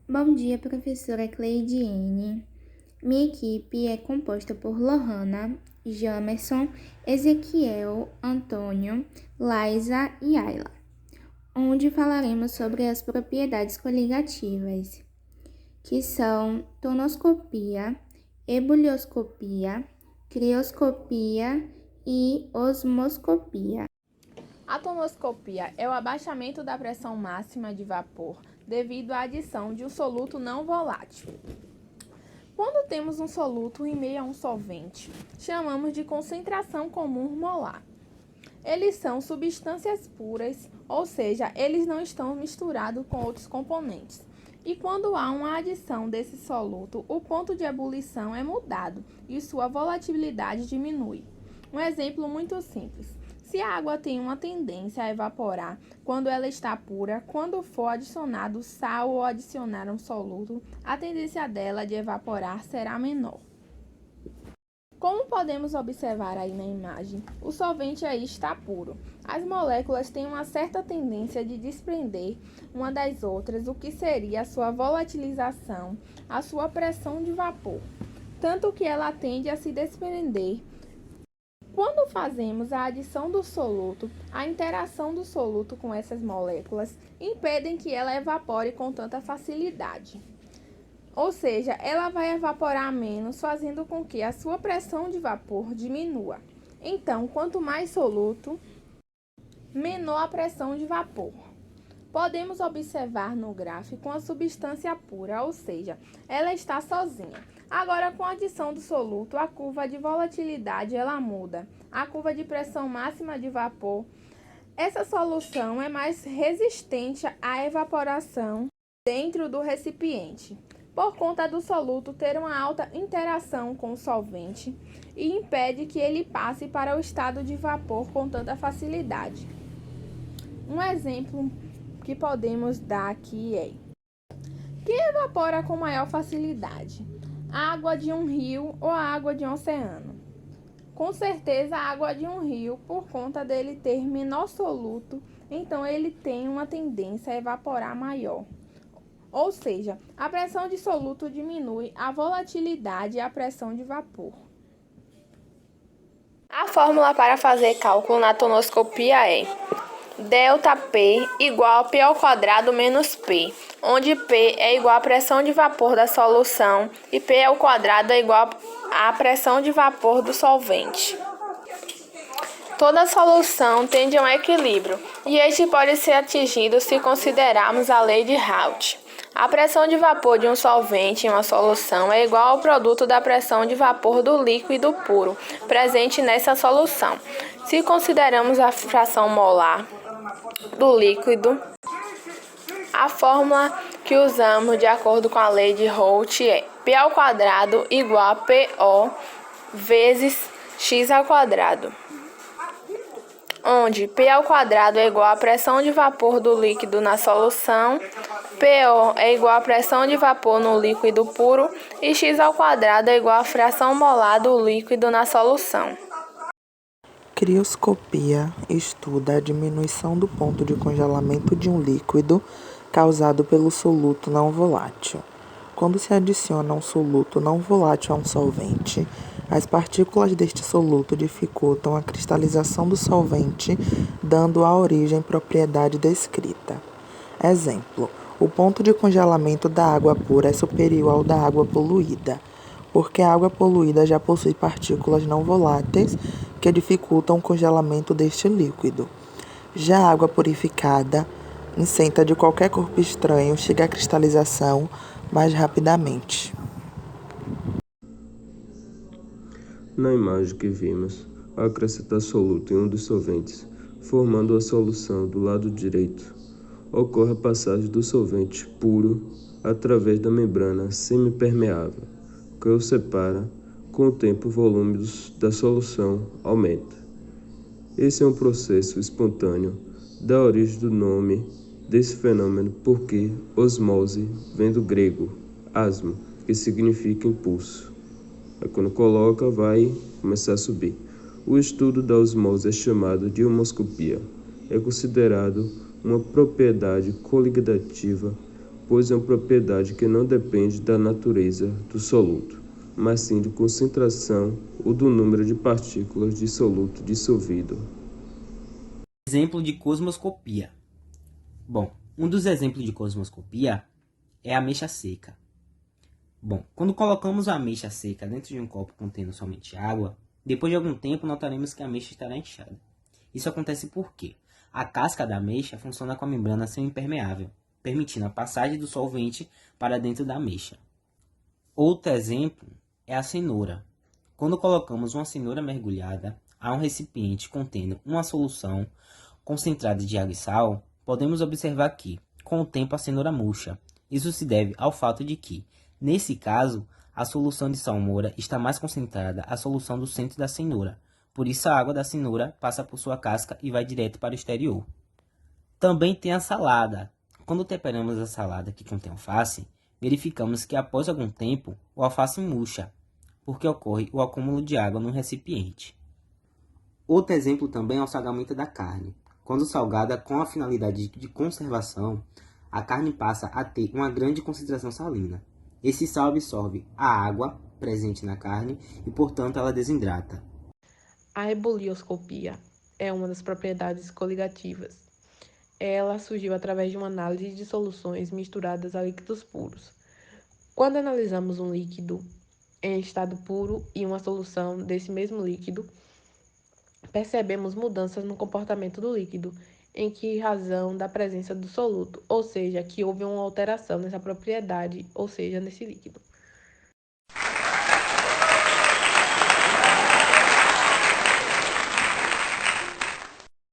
Bom dia, professora Cleidiene. Minha equipe é composta por Lohana, Jamerson, Ezequiel, Antônio, Laisa e Ayla, onde falaremos sobre as propriedades coligativas, que são tonoscopia, ebulioscopia, crioscopia e osmoscopia. A tonoscopia é o abaixamento da pressão máxima de vapor devido à adição de um soluto não volátil. Quando temos um soluto em meio a um solvente, chamamos de concentração comum molar. Eles são substâncias puras, ou seja, eles não estão misturados com outros componentes. E quando há uma adição desse soluto, o ponto de ebulição é mudado e sua volatilidade diminui. Um exemplo muito simples. Se a água tem uma tendência a evaporar quando ela está pura, quando for adicionado sal ou adicionar um soluto, a tendência dela de evaporar será menor. Como podemos observar aí na imagem, o solvente aí está puro. As moléculas têm uma certa tendência de desprender uma das outras, o que seria a sua volatilização, a sua pressão de vapor, tanto que ela tende a se desprender. Quando fazemos a adição do soluto, a interação do soluto com essas moléculas impedem que ela evapore com tanta facilidade. Ou seja, ela vai evaporar menos, fazendo com que a sua pressão de vapor diminua. Então, quanto mais soluto, menor a pressão de vapor. Podemos observar no gráfico a substância pura, ou seja, ela está sozinha. Agora, com a adição do soluto, a curva de volatilidade ela muda. A curva de pressão máxima de vapor. Essa solução é mais resistente à evaporação dentro do recipiente, por conta do soluto ter uma alta interação com o solvente e impede que ele passe para o estado de vapor com tanta facilidade. Um exemplo que podemos dar aqui é: quem evapora com maior facilidade? A água de um rio ou a água de um oceano? Com certeza a água de um rio, por conta dele ter menor soluto, então ele tem uma tendência a evaporar maior. Ou seja, a pressão de soluto diminui a volatilidade e a pressão de vapor. A fórmula para fazer cálculo na tonoscopia é ΔP igual a P ao quadrado menos P, onde P é igual à pressão de vapor da solução e P ao quadrado é igual à pressão de vapor do solvente. Toda solução tende a um equilíbrio, e este pode ser atingido se considerarmos a lei de Raoult. A pressão de vapor de um solvente em uma solução é igual ao produto da pressão de vapor do líquido puro presente nessa solução. Se consideramos a fração molar do líquido, a fórmula que usamos de acordo com a lei de Raoult é P ao quadrado igual a PO vezes X ao quadrado, onde P ao quadrado é igual à pressão de vapor do líquido na solução, PO é igual à pressão de vapor no líquido puro e X ao quadrado é igual à fração molar do líquido na solução. Crioscopia estuda a diminuição do ponto de congelamento de um líquido causado pelo soluto não volátil. Quando se adiciona um soluto não volátil a um solvente, as partículas deste soluto dificultam a cristalização do solvente, dando à origem propriedade descrita. Exemplo: o ponto de congelamento da água pura é superior ao da água poluída, porque a água poluída já possui partículas não voláteis que dificultam o congelamento deste líquido. Já a água purificada, isenta de qualquer corpo estranho, chega à cristalização mais rapidamente. Na imagem que vimos, ao acrescentar soluto em um dos solventes, formando a solução do lado direito, ocorre a passagem do solvente puro através da membrana semipermeável, que o separa. Com o tempo, o volume da solução aumenta. Esse é um processo espontâneo, da origem do nome desse fenômeno, porque osmose vem do grego asmo, que significa impulso. Aí quando coloca, vai começar a subir. O estudo da osmose é chamado de osmoscopia. É considerado uma propriedade coligativa pois é uma propriedade que não depende da natureza do soluto, mas sim de concentração ou do número de partículas de soluto dissolvido. Exemplo de cosmoscopia. Bom, um dos exemplos de cosmoscopia é a ameixa seca. Bom, quando colocamos a ameixa seca dentro de um copo contendo somente água, depois de algum tempo notaremos que a ameixa estará inchada. Isso acontece porque a casca da ameixa funciona com a membrana semi-impermeável, permitindo a passagem do solvente para dentro da ameixa. Outro exemplo é a cenoura. Quando colocamos uma cenoura mergulhada a um recipiente contendo uma solução concentrada de água e sal, podemos observar que, com o tempo, a cenoura murcha. Isso se deve ao fato de que, nesse caso, a solução de salmoura está mais concentrada à solução do centro da cenoura. Por isso, a água da cenoura passa por sua casca e vai direto para o exterior. Também tem a salada. Quando temperamos a salada que contém alface, verificamos que após algum tempo, o alface murcha, porque ocorre o acúmulo de água no recipiente. Outro exemplo também é o salgamento da carne. Quando salgada com a finalidade de conservação, a carne passa a ter uma grande concentração salina. Esse sal absorve a água presente na carne e, portanto, ela desidrata. A ebulioscopia é uma das propriedades coligativas. Ela surgiu através de uma análise de soluções misturadas a líquidos puros. Quando analisamos um líquido em estado puro e uma solução desse mesmo líquido, percebemos mudanças no comportamento do líquido, em que razão da presença do soluto, ou seja, que houve uma alteração nessa propriedade, ou seja, nesse líquido.